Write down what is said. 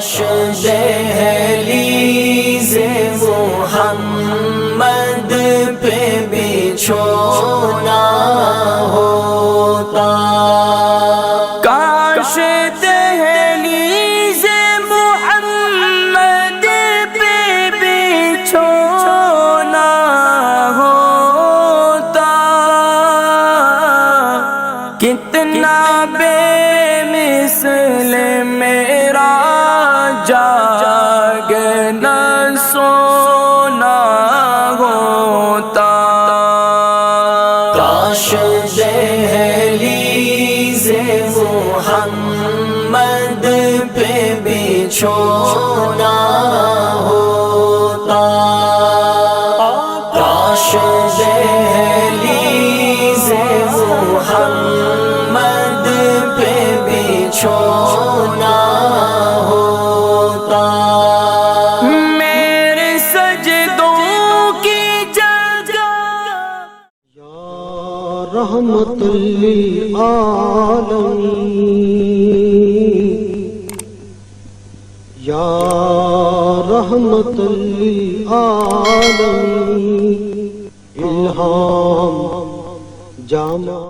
کاش دہلیز محمد پہ بچھونا ہوتا، کاش دہلیز محمد پہ بچھونا ہوتا، کتنا بے مثل میرا جاگنا سونا ہوتا، کاش دہلیز محمد پہ بچھونا ہوتا، کاش دہلیز محمد پہ بچھونا ہوتا، میرے سجدوں کی جگہ رحمت للعالمین، یا رحمت للعالمین، الہام جامع